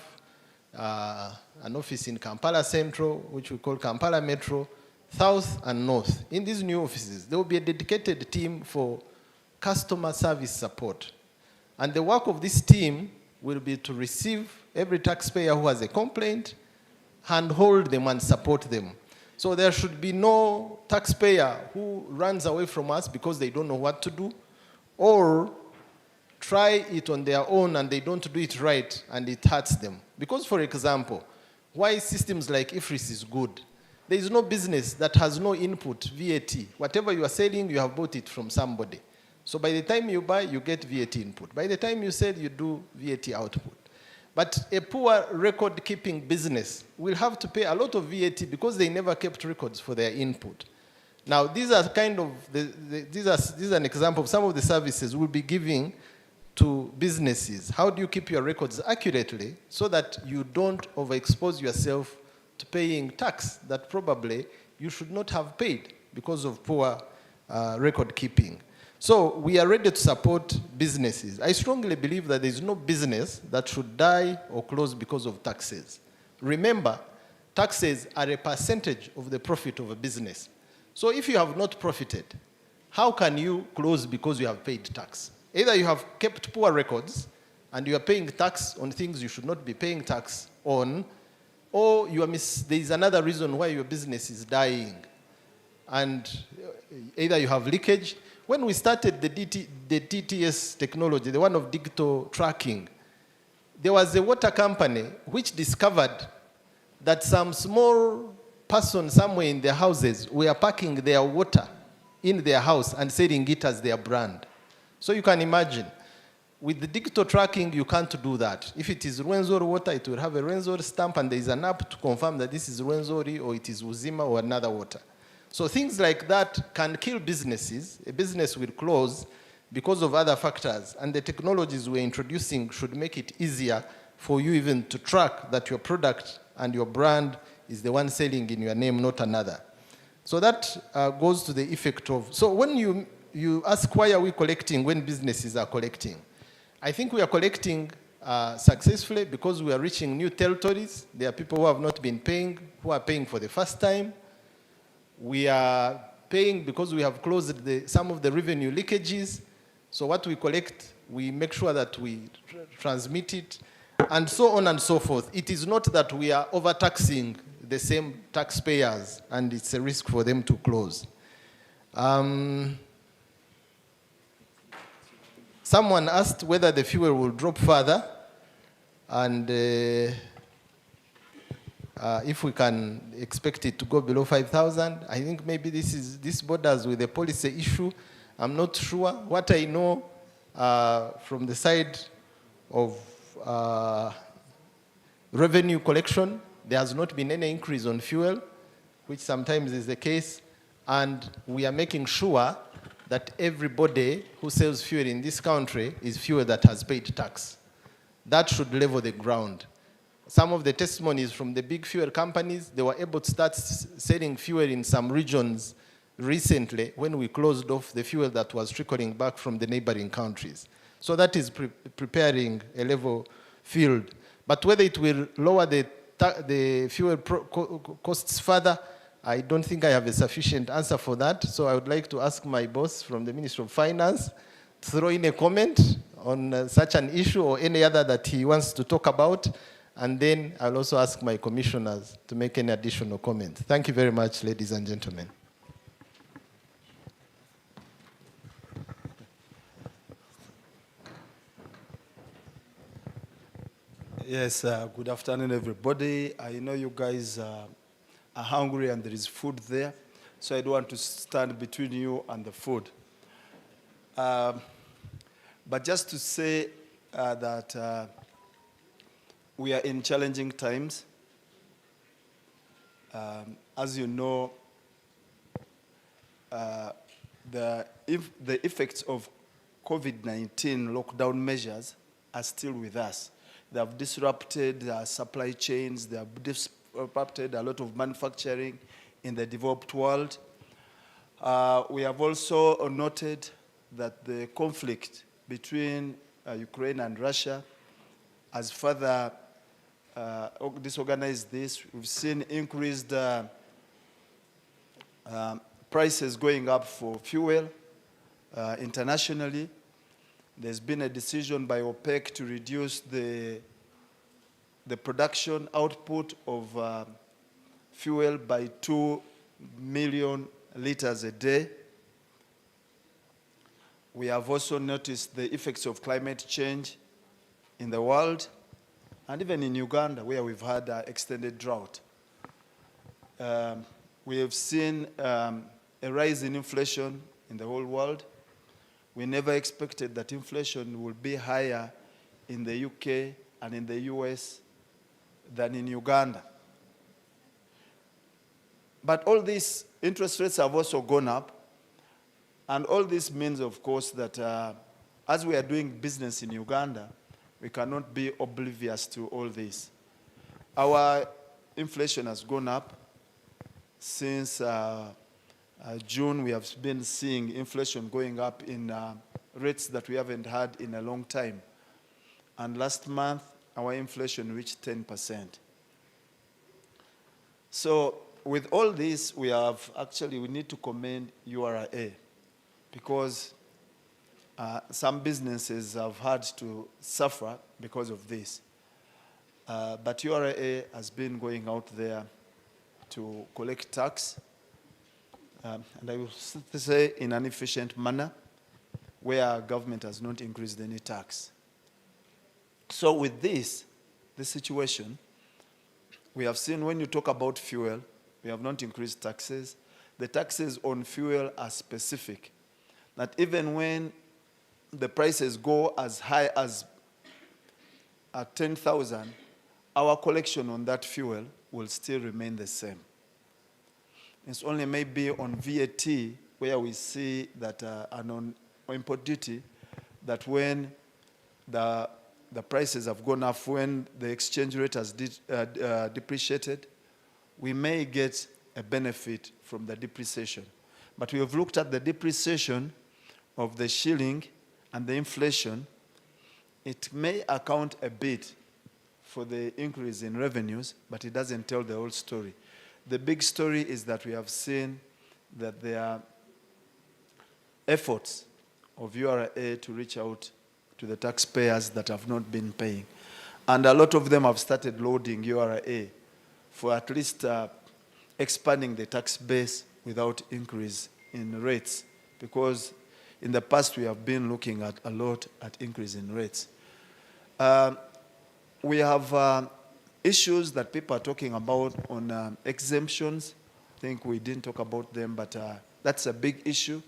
an office in Kampala Central, which we call Kampala Metro, South and North. In these new offices, there will be a dedicated team for customer service support. And the work of this team will be to receive every taxpayer who has a complaint, handhold them and support them. So there should be no taxpayer who runs away from us because they don't know what to do, or try it on their own and they don't do it right and it hurts them. Because, for example, why systems like IFRIS is good, there is no business that has no input, VAT. Whatever you are selling, you have bought it from somebody. So by the time you buy, you get VAT input. By the time you sell, you do VAT output. But a poor record-keeping business will have to pay a lot of VAT because they never kept records for their input. Now, these are kind of, these are an example of some of the services we'll be giving to businesses. How do you keep your records accurately so that you don't overexpose yourself to paying tax that probably you should not have paid because of poor record keeping? So we are ready to support businesses. I strongly believe that there is no business that should die or close because of taxes. Remember, taxes are a percentage of the profit of a business. So if you have not profited, how can you close because you have paid tax? Either you have kept poor records and you are paying tax on things you should not be paying tax on, or there is another reason why your business is dying. And either you have leakage. When we started the DTS technology, the one of digital tracking, there was a water company which discovered that some small person somewhere in their houses were packing their water in their house and selling it as their brand. So you can imagine, with the digital tracking, you can't do that. If it is Rwenzori water, it will have a Rwenzori stamp, and there is an app to confirm that this is Rwenzori or it is Uzima or another water. So things like that can kill businesses. A business will close because of other factors, and the technologies we're introducing should make it easier for you even to track that your product and your brand is the one selling in your name, not another. So that goes to the effect of, so when you ask why are we collecting when businesses are collecting, I think we are collecting successfully because we are reaching new territories. There are people who have not been paying, who are paying for the first time. We are paying because we have closed some of the revenue leakages. So what we collect, we make sure that we transmit it, and so on and so forth. It is not that we are overtaxing the same taxpayers, and it's a risk for them to close. Someone asked whether the fuel will drop further, and if we can expect it to go below 5,000. I think maybe this borders with a policy issue. I'm not sure. What I know from the side of revenue collection, there has not been any increase on fuel, which sometimes is the case, and we are making sure that everybody who sells fuel in this country is fuel that has paid tax. That should level the ground. some of the testimonies from the big fuel companies, they were able to start selling fuel in some regions recently when we closed off the fuel that was trickling back from the neighboring countries. So that is preparing a level field. But whether it will lower the fuel costs further, I don't think I have a sufficient answer for that. So I would like to ask my boss from the Ministry of Finance to throw in a comment on such an issue or any other that he wants to talk about. And then I'll also ask my commissioners to make any additional comment. Thank you very much, ladies and gentlemen. Yes, good afternoon, everybody. I know you guys are hungry and there is food there, so I don't want to stand between you and the food. But just to say that we are in challenging times. As you know, the effects of COVID-19 lockdown measures are still with us. They have disrupted supply chains, they have disrupted a lot of manufacturing in the developed world. We have also noted that the conflict between Ukraine and Russia has further disorganized this. We've seen increased prices going up for fuel internationally. There's been a decision by OPEC to reduce the production output of fuel by 2 million liters a day. We have also noticed the effects of climate change in the world, and even in Uganda, where we've had extended drought. We have seen a rise in inflation in the whole world. We never expected that inflation would be higher in the UK and in the US than in Uganda. But all these interest rates have also gone up. And all this means, of course, that as we are doing business in Uganda, we cannot be oblivious to all this. Our inflation has gone up. Since June, we have been seeing inflation going up in rates that we haven't had in a long time. And last month, our inflation reached 10%. So with all this, we need to commend URA, because some businesses have had to suffer because of this. But URA has been going out there to collect tax, and I will say in an efficient manner, where government has not increased any tax. So with this situation, we have seen when you talk about fuel, we have not increased taxes. The taxes on fuel are specific, that even when the prices go as high as 10,000, our collection on that fuel will still remain the same. It's only maybe on VAT where we see that, and on import duty, that when the prices have gone up, when the exchange rate has depreciated, we may get a benefit from the depreciation. But we have looked at the depreciation of the shilling and the inflation. It may account a bit for the increase in revenues, but it doesn't tell the whole story. The big story is that we have seen that there are efforts of URA to reach out to the taxpayers that have not been paying. And a lot of them have started loading URA for at least expanding the tax base without increase in rates, because in the past we have been looking at a lot at increase in rates. We have issues that people are talking about on exemptions. I think we didn't talk about them, but that's a big issue.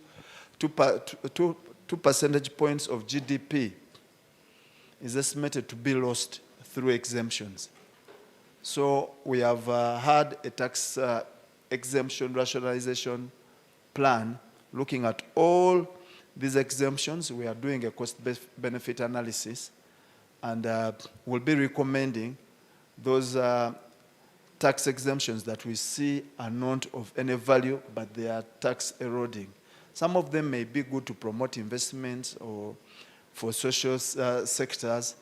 2 percentage points of GDP is estimated to be lost through exemptions. So we have had a tax exemption rationalization plan looking at all these exemptions. We are doing a cost-benefit analysis, and we'll be recommending those tax exemptions that we see are not of any value, but they are tax eroding. Some of them may be good to promote investments or for social sectors,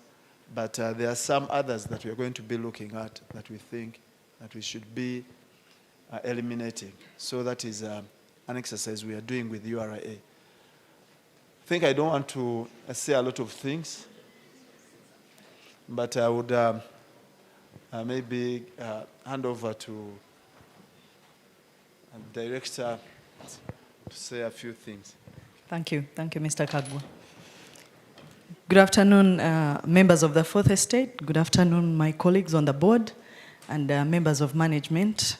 but there are some others that we are going to be looking at that we think that we should be eliminating. So that is an exercise we are doing with URA. I think I don't want to say a lot of things, but I would maybe hand over to the director to say a few things. Thank you, Mr. Kagwa. Good afternoon, members of the Fourth Estate. Good afternoon, my colleagues on the board and members of management.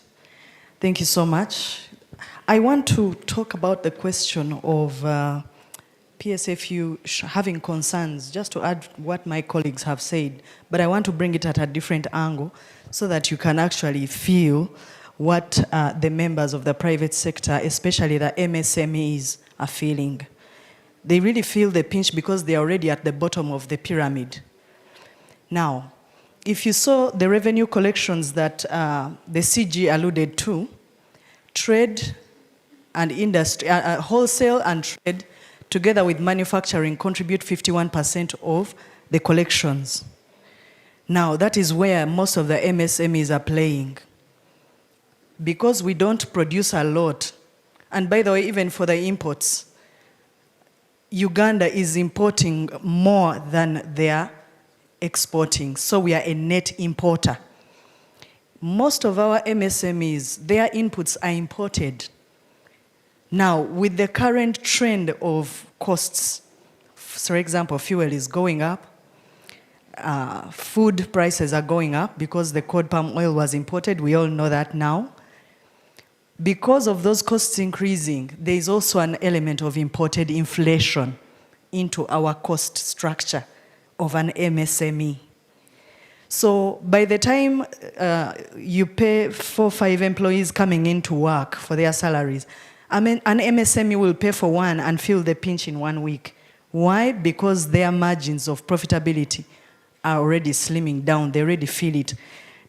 Thank you so much. I want to talk about the question of PSFU having concerns, just to add what my colleagues have said, but I want to bring it at a different angle so that you can actually feel what the members of the private sector, especially the MSMEs, are feeling. They really feel the pinch because they are already at the bottom of the pyramid. Now, if you saw the revenue collections that the CG alluded to, trade and industry, wholesale and trade, together with manufacturing, contribute 51% of the collections. Now, that is where most of the MSMEs are playing. Because we don't produce a lot, and by the way, even for the imports, Uganda is importing more than they are exporting, so we are a net importer. Most of our MSMEs, their inputs are imported. Now, with the current trend of costs, for example, fuel is going up, food prices are going up because the cod palm oil was imported, we all know that now. Because of those costs increasing, there is also an element of imported inflation into our cost structure of an MSME. So by the time you pay 4 or 5 employees coming into work for their salaries, I mean, an MSME will pay for one and feel the pinch in 1 week. Why? Because their margins of profitability are already slimming down. They already feel it.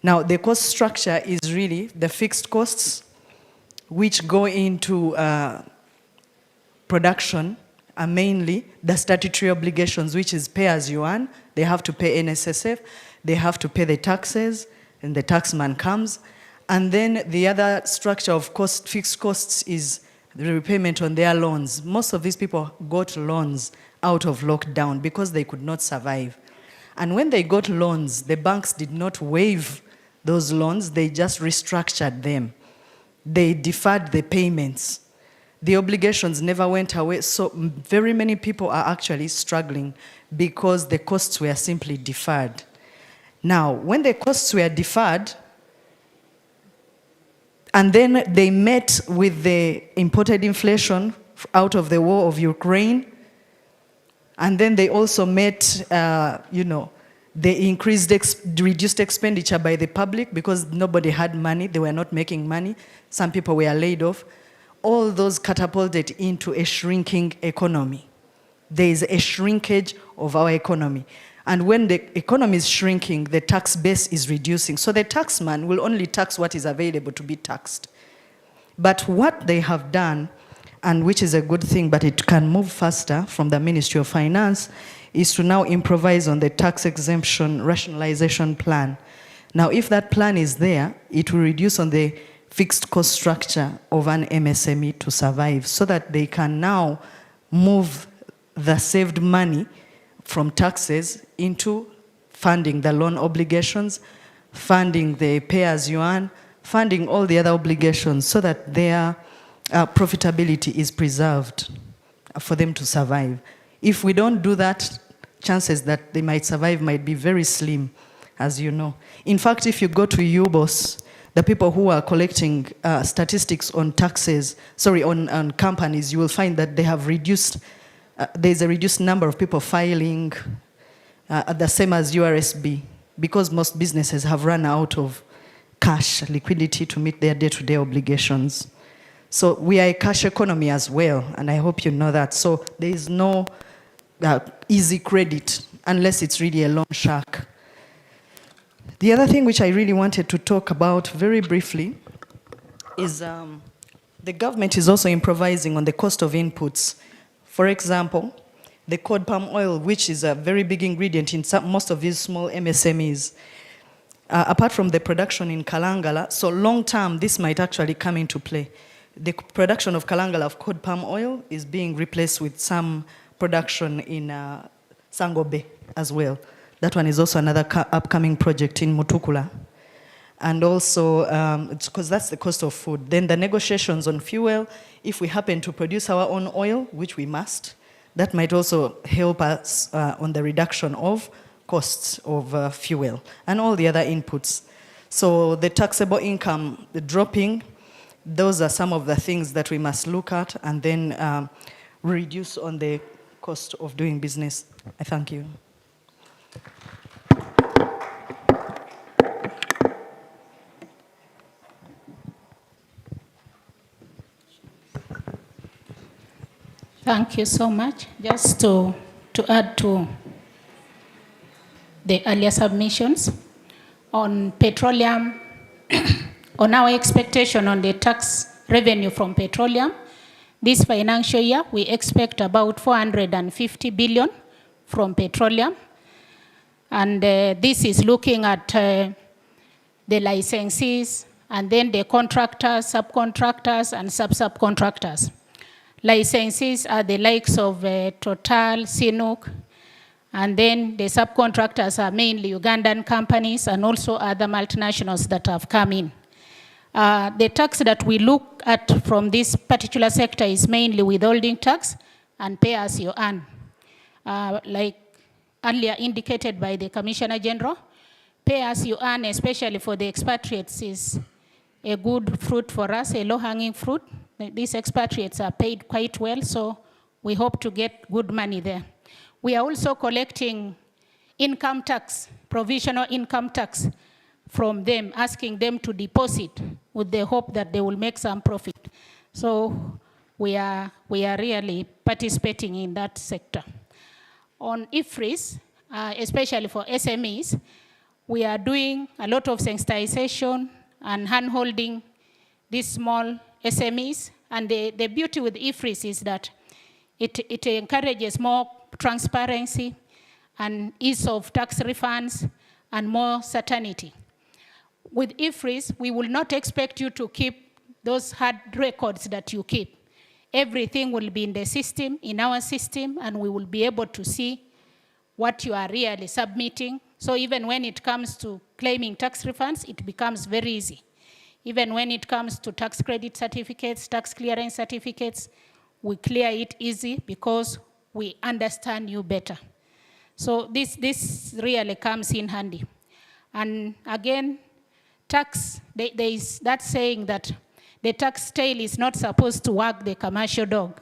Now, the cost structure is really the fixed costs, which go into production, are mainly the statutory obligations, which is pay as you earn. They have to pay NSSF, they have to pay the taxes, and the taxman comes. And then the other structure of cost, fixed costs is the repayment on their loans. Most of these people got loans out of lockdown because they could not survive. And when they got loans, the banks did not waive those loans, they just restructured them. They deferred the payments. The obligations never went away, so very many people are actually struggling because the costs were simply deferred. Now, when the costs were deferred, and then they met with the imported inflation out of the war of Ukraine, and then they also met, the reduced expenditure by the public because nobody had money, they were not making money, some people were laid off. All those catapulted into a shrinking economy. There is a shrinkage of our economy. And when the economy is shrinking, the tax base is reducing. So the taxman will only tax what is available to be taxed. But what they have done, and which is a good thing, but it can move faster from the Ministry of Finance, is to now improvise on the tax exemption rationalization plan. Now, if that plan is there, it will reduce on the fixed cost structure of an MSME to survive so that they can now move the saved money from taxes into funding the loan obligations, funding the pay-as-you-earn, funding all the other obligations so that their profitability is preserved for them to survive. If we don't do that, chances that they might survive might be very slim, as you know. In fact, if you go to UBOS, the people who are collecting statistics on taxes, on companies, you will find that they have reduced, there's a reduced number of people filing, the same as URSB, because most businesses have run out of cash liquidity to meet their day-to-day obligations. So we are a cash economy as well, and I hope you know that. So there is no easy credit unless it's really a loan shark. The other thing which I really wanted to talk about very briefly is the government is also improvising on the cost of inputs. For example, the cod palm oil, which is a very big ingredient in most of these small MSMEs, apart from the production in Kalangala, so long term, this might actually come into play. The production of Kalangala of cod palm oil is being replaced with some production in Sangobe as well. That one is also another upcoming project in Mutukula. And also, because that's the cost of food. Then the negotiations on fuel, if we happen to produce our own oil, which we must, that might also help us on the reduction of costs of fuel and all the other inputs. So the taxable income dropping, those are some of the things that we must look at and then reduce on the cost of doing business. I thank you. Thank you so much. Just to add to the earlier submissions on petroleum, on our expectation on the tax revenue from petroleum, this financial year we expect about 450 billion from petroleum. And this is looking at the licensees and then the contractors, subcontractors, and sub-subcontractors. Licensees are the likes of Total, Sinuk, and then the subcontractors are mainly Ugandan companies and also other multinationals that have come in. The tax that we look at from this particular sector is mainly withholding tax and pay as you earn. Like earlier indicated by the Commissioner General, pay as you earn, especially for the expatriates, is a good fruit for us, a low-hanging fruit. These expatriates are paid quite well, so we hope to get good money there. We are also collecting income tax, provisional income tax from them, asking them to deposit with the hope that they will make some profit. So we are really participating in that sector. On IFRIS, especially for SMEs, we are doing a lot of sensitization and hand-holding these small SMEs. And the beauty with IFRIS is that it encourages more transparency and ease of tax refunds and more certainty. With IFRIS, we will not expect you to keep those hard records that you keep. Everything will be in the system, in our system, and we will be able to see what you are really submitting. So even when it comes to claiming tax refunds, it becomes very easy. Even when it comes to tax credit certificates, tax clearance certificates, we clear it easy because we understand you better. So this really comes in handy. And again, tax, there is that saying that the tax tail is not supposed to wag the commercial dog.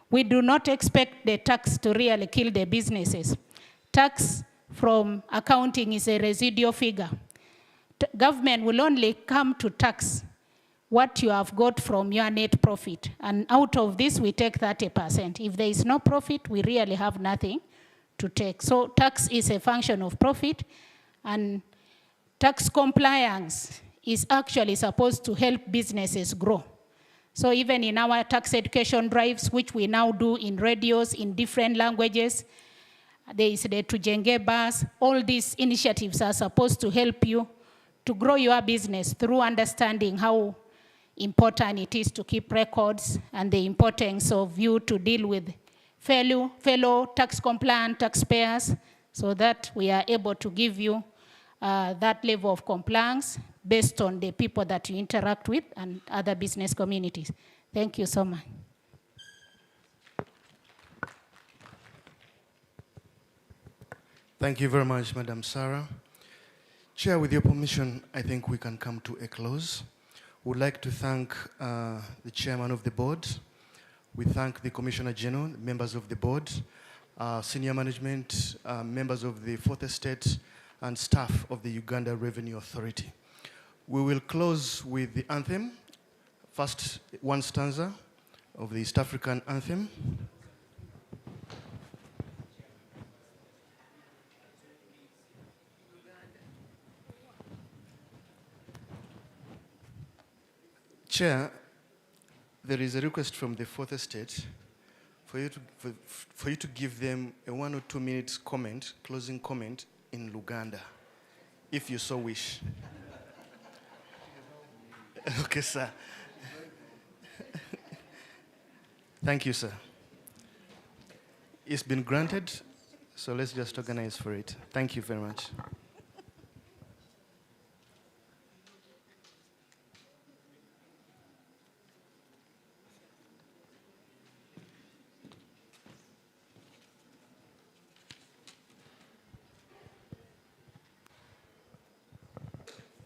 We do not expect the tax to really kill the businesses. Tax from accounting is a residual figure. Government will only come to tax what you have got from your net profit. And out of this, we take 30%. If there is no profit, we really have nothing to take. So tax is a function of profit, and tax compliance is actually supposed to help businesses grow. So even in our tax education drives, which we now do in radios in different languages, there is the Tujenge bus, all these initiatives are supposed to help you to grow your business through understanding how important it is to keep records and the importance of you to deal with fellow tax compliant taxpayers so that we are able to give you that level of compliance based on the people that you interact with and other business communities. Thank you so much. Thank you very much, Madam Sarah. Chair, with your permission, I think we can come to a close. We'd like to thank the chairman of the board. We thank the Commissioner General, members of the board, senior management, members of the Fourth Estate, and staff of the Uganda Revenue Authority. We will close with the anthem. First, one stanza of the East African anthem. Chair, there is a request from the fourth estate for you to give them a 1 or 2 minutes comment, closing comment in Luganda, if you so wish. Okay, sir. Thank you, sir. It's been granted, so let's just organize for it. Thank you very much.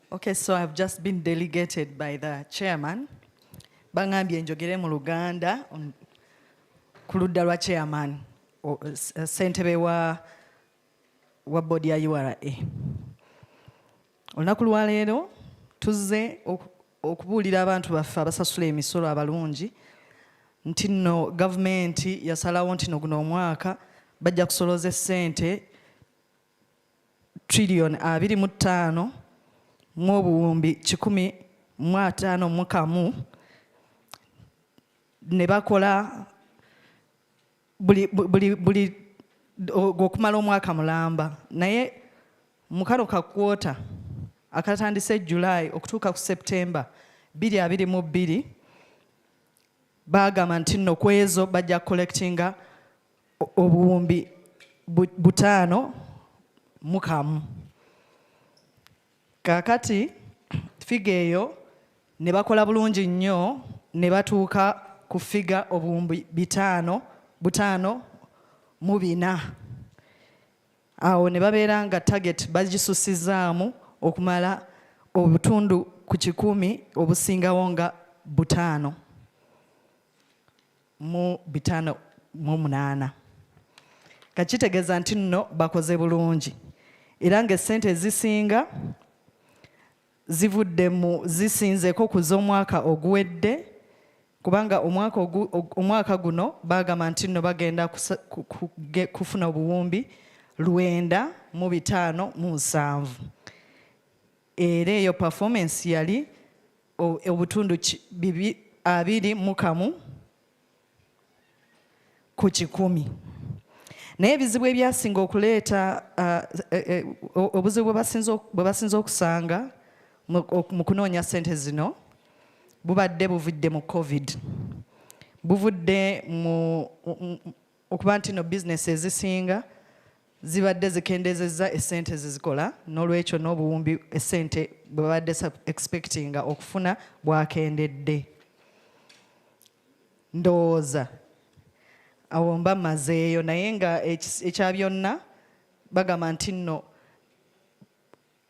Okay, so I've just been delegated by the chairman. Bangambye njogere mu Luganda ku ludda lwa chairman ssentebe wa boodi ya URA. Olunaku lwa leero tuzze okubuulira abantu baffe abasasula emisolo abalungi nti nno gavumenti yasalawo nti no guno omwaka bajja kusoloza ssente trillion 25 mu obuwumbi 151 ne bakola buli okumala omwaka mulamba, naye mu kano ka kwota akatandise July okutuuka ku September 2022 bagamba nti nno ku ezo bajja collectinga obuwumbi 5 kakati figa eyo ne bakola bulungi nnyo ne batuuka ku figa obuwumbi 5 awo ne babeera nga target bagisusizaamu okumala obutundu ku 100 obusingawo nga 5.58 kakitegeeza nti nno bakoze bulungi era ng'essente ezisinga zisinzeko ku z'omwaka oguwedde kubanga omwaka guno bagamba nti nno bagenda kufuna obuwumbi 957 era eyo performance yali obutundu 21 ku 100. Naye ebizibu ebyasinga okuleeta obuzibu bwe basinze okusanga mu kunoonya ssente zino bubadde buvudde mu COVID, buvudde mu okuba nti no bizinesi ezisinga zibadde zikendezezza essente zezikola n'olwekyo n'obuwumbi essente bwe babadde expectinga okufuna bwakendedde. Ndowooza awo mba mazeeyo, naye nga ekya byonna bagamba nti nno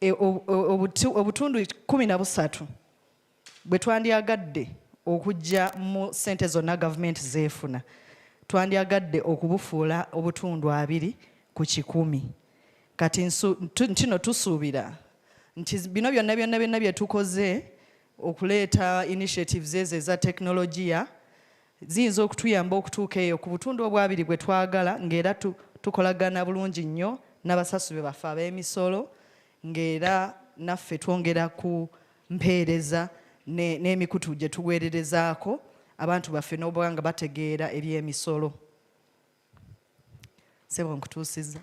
obutundu 13 bwe twandyagadde okujja mu ssente zonna gavumenti zeefuna twandyagadde okubufuula obutundu 2 ku 100. Kati ntino tusuubira nti bino byonna bye tukoze okuleeta initiatives ezo eza teknologiya ziyinza okutuyamba okutuuka eyo ku butundu 2 bwe twagala, ng'era tukolagana bulungi nnyo n'abasasule baffe ab'emisolo, ng'era naffe twongera ku mpeereza n'emikutu gye tuweererezaako abantu baffe n'obuba nga bategeera eby'emisolo. Sebo nkutuusizza.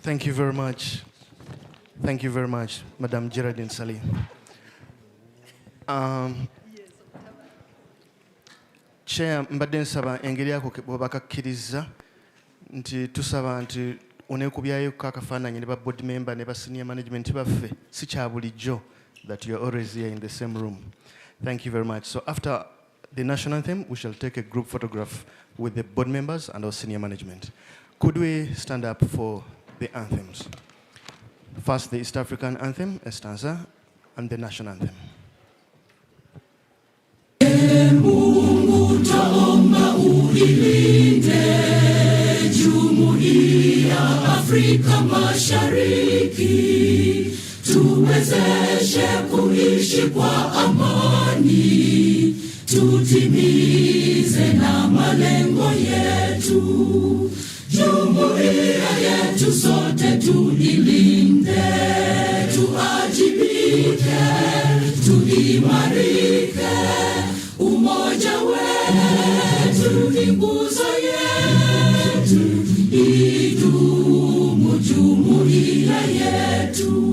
Thank you very much. Thank you very much, Madam Geraldine Salim. Chair, mbadde nsaba engeri ako bwebakakkiriza nti tusaba nti oneekubyayo akafaananyi ne ba board member ne ba senior management baffe si kya bulijjo that you are always here in the same room. Thank you very much. So after the national anthem, we shall take a group photograph with the board members and our senior management. Could we stand up for the anthems? First, the East African anthem, a stanza, and the national anthem. Mungu taomba ulilinde Jumuiya Afrika Mashariki, tuwezeshe kuishi kwa amani, tutimize na malengo yetu. Jumuiya yetu sote tuilinde, tuajibike, tuimarike. Umoja wetu ni nguzo yetu, idumu jumuiya yetu.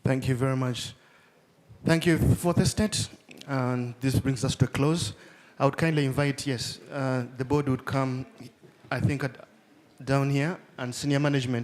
Thank you very much. Thank you for the state. And this brings us to a close. I would kindly invite, the board would come, I think, down here, and senior management